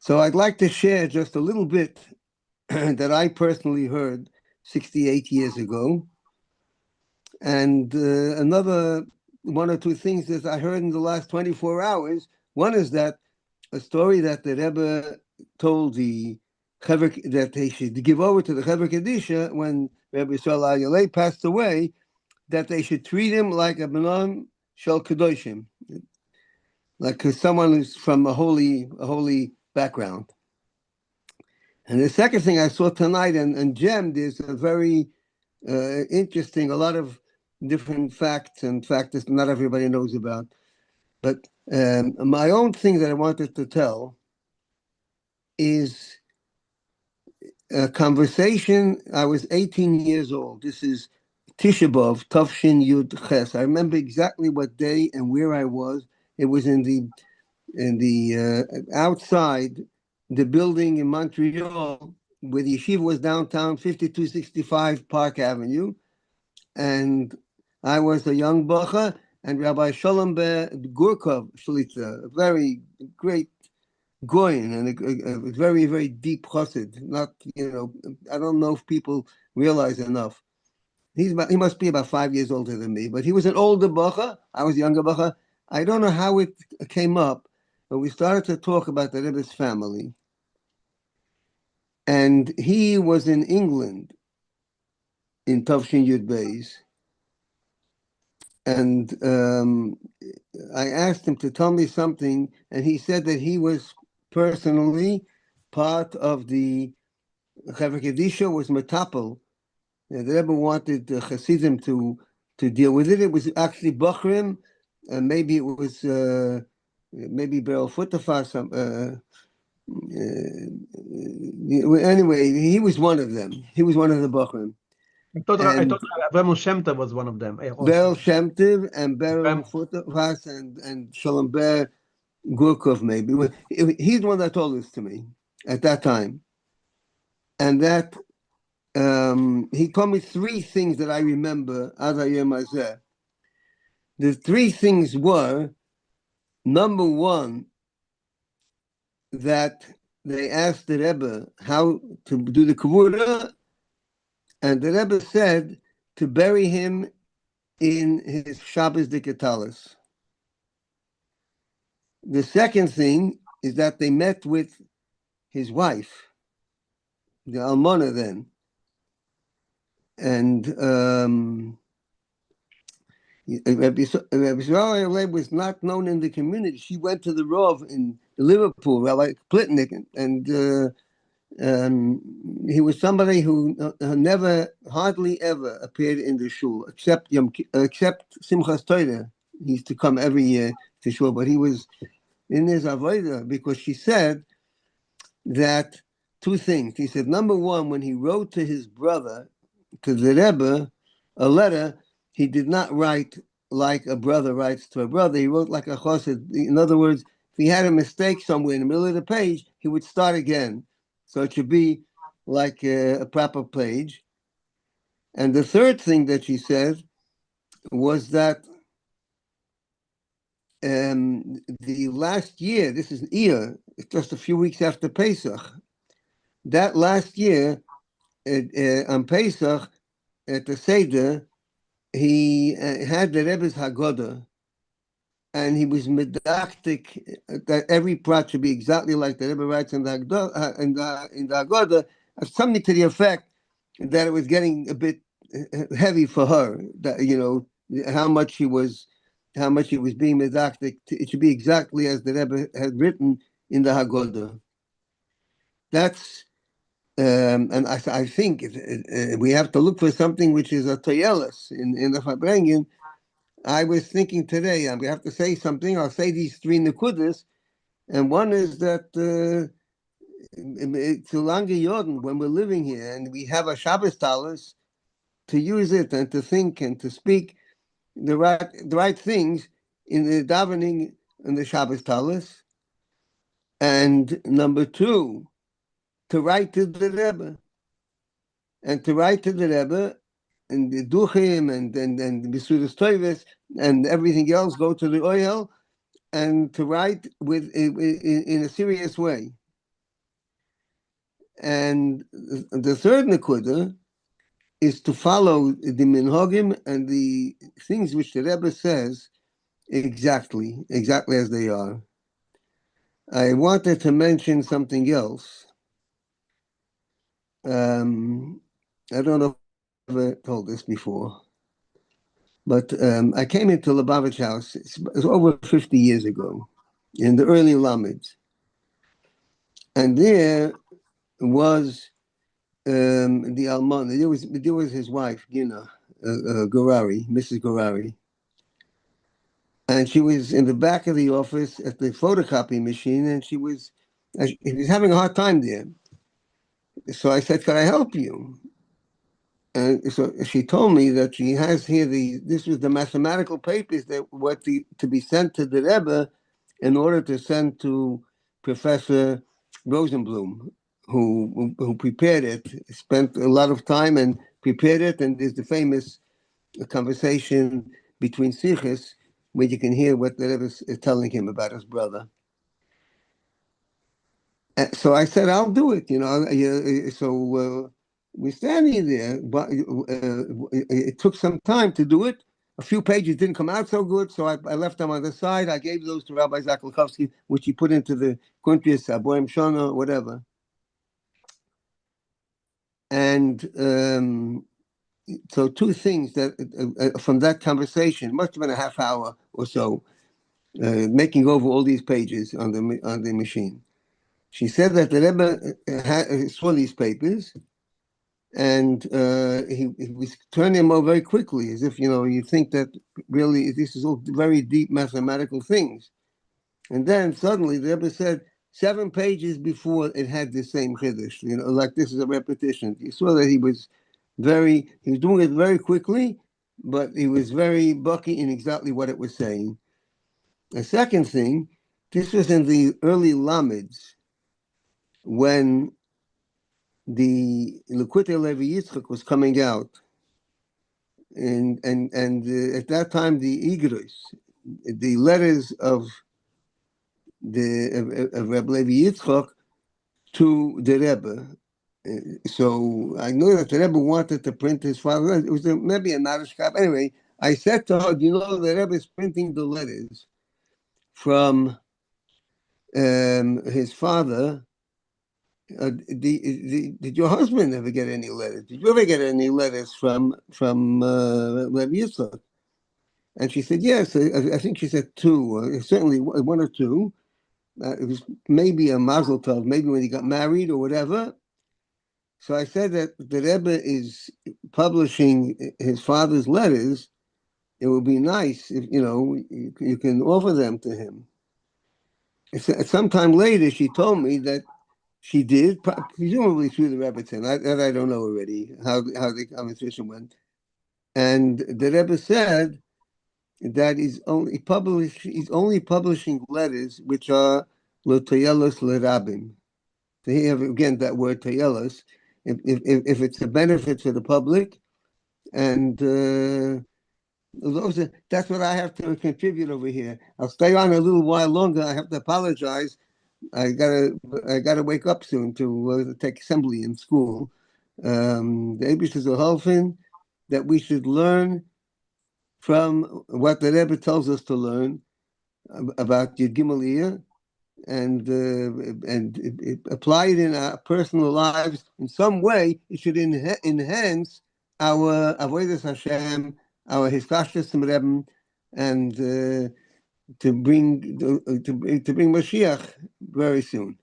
So I'd like to share just a little bit that I personally heard 68 years ago. And another one or two things that I heard in the last 24 hours. One is that a story that the Rebbe told the Kevura that they should give over to the Kevura Kedisha when Rebbe Yisroel Leib passed away, that they should treat him like a Benon Shel Kedoshim, like someone who's from a holy background. And the second thing I saw tonight and gemmed is a very interesting, a lot of different facts and facts that not everybody knows about. But my own thing that I wanted to tell is a conversation. I was 18 years old. This is Tisha B'Av, Tafshin Yud Ches. I remember exactly what day and where I was. It was in the outside the building in Montreal where the yeshiva was downtown, 5265 Park Avenue. And I was a young bacha, and Rabbi Shalom Gurkov Shlita, a very great goyin and a very, very deep chassid. Not, I don't know if people realize enough. He must be about 5 years older than me, but he was an older bacha. I was a younger bacha. I don't know how it came up, but we started to talk about the Rebbe's family. And he was in England in Tavshin Yud Beis. And I asked him to tell me something, and he said that he was personally part of the Kevura Kedisha, was metapel. The Rebbe wanted the Hasidim to deal with it. It was actually Bachrim, and maybe it was maybe Beryl Futafar. Anyway, he was one of them. He was one of the Bachrim. I thought Rebbe Shem Tov was one of them. Beryl Shem Tov and Beryl Futafas and Shalom Ber Gurkov, maybe. He's the one that told this to me at that time. And that he told me three things that I remember as I am as there. The three things were, number one, that they asked the Rebbe how to do the Kevura, and the Rebbe said to bury him in his Shabbos Dikatalis. The second thing is that they met with his wife, the Almana then, and Rebbe Yisroel Leib was not known in the community. She went to the Rov in Liverpool, Rabbi Plitnik, and he was somebody who never, hardly ever appeared in the shul, except Simchas Torah. He used to come every year to shul, but he was in his avodah because she said that two things. He said, number one, when he wrote to his brother, to the Rebbe, a letter, he did not write like a brother writes to a brother. He wrote like a chassid. In other words, if he had a mistake somewhere in the middle of the page, he would start again. So it should be like a proper page. And the third thing that she said was that the last year, this is Iyar, it's just a few weeks after Pesach. That last year, on Pesach, at the Seder, he had the Rebbe's Haggadah, and he was medactic that every prat should be exactly like the Rebbe writes in the Haggadah, something to the effect that it was getting a bit heavy for her. That how much he was being medactic. It should be exactly as the Rebbe had written in the Haggadah. That's and I think we have to look for something which is a toyelis in the Farbrengen. I was thinking today, I'm going to have to say something. I'll say these three nekudas, and one is that it's a longer Jordan when we're living here and we have a Shabbos talis, to use it and to think and to speak the right things in the davening in the Shabbos talis. And number two, to write to the Rebbe. And to write to the Rebbe, and the Duchim, and Bisudas Toives, and everything else, go to the oil, and to write in a serious way. And the third Nakuda is to follow the minhagim and the things which the Rebbe says exactly as they are. I wanted to mention something else. I don't know if I've ever told this before, but I came into Lubavitch house, it's over 50 years ago, in the early Lamids. And there was the Almana, there was his wife, Gina, Gurari, Mrs. Gurari. And she was in the back of the office at the photocopy machine, and he was having a hard time there. So I said, "Can I help you?" And so she told me that she has here this was the mathematical papers that were to be sent to the Rebbe in order to send to Professor Rosenblum, who prepared it, spent a lot of time and prepared it. And there's the famous conversation between Sichos, where you can hear what the Rebbe is telling him about his brother. So I said, I'll do it, So we're standing there, but it took some time to do it. A few pages didn't come out so good, so I left them on the side. I gave those to Rabbi Zaklikovsky, which he put into the Kuntrius, Aboim Shona, whatever. And so two things that from that conversation, must have been a half hour or so, making over all these pages on the machine. She said that the Rebbe saw these papers, and he was turning them over very quickly, as if, you think that really this is all very deep mathematical things. And then suddenly the Rebbe said 7 pages before it had the same chiddush, like this is a repetition. You saw that he was doing it very quickly, but he was very bucky in exactly what it was saying. The second thing, this was in the early Lamids, when the Likutei Levi Yitzchak was coming out, and at that time the Igros, the letters of Rebbe Levi Yitzchak to the Rebbe. So I know that the Rebbe wanted to print his father. It was maybe a Narishkab. Anyway, I said to her, the Rebbe is printing the letters from his father. Did your husband ever get any letters? Did you ever get any letters from Levi Yitzchak? And she said, yes. I think she said 2, certainly 1 or 2. It was maybe a mazel tov, maybe when he got married or whatever. So I said that the Rebbe is publishing his father's letters. It would be nice if, you can offer them to him. Sometime later, she told me that she did, presumably through the Rebbe. That I don't know already, how the conversation went. And the Rebbe said that he's only publishing letters which are l'toyelos l'rabim. So here have again that word toyelos. If it's a benefit for the public, and that's what I have to contribute over here. I'll stay on a little while longer. I have to apologize. I gotta wake up soon to take assembly in school. The Abish is a helping that we should learn from what the Rebbe tells us to learn about Yud Gimmel Iyar, and apply it in our personal lives in some way. It should enhance our avodas Hashem, our hiskashtas Rebbe, and to bring Mashiach very soon.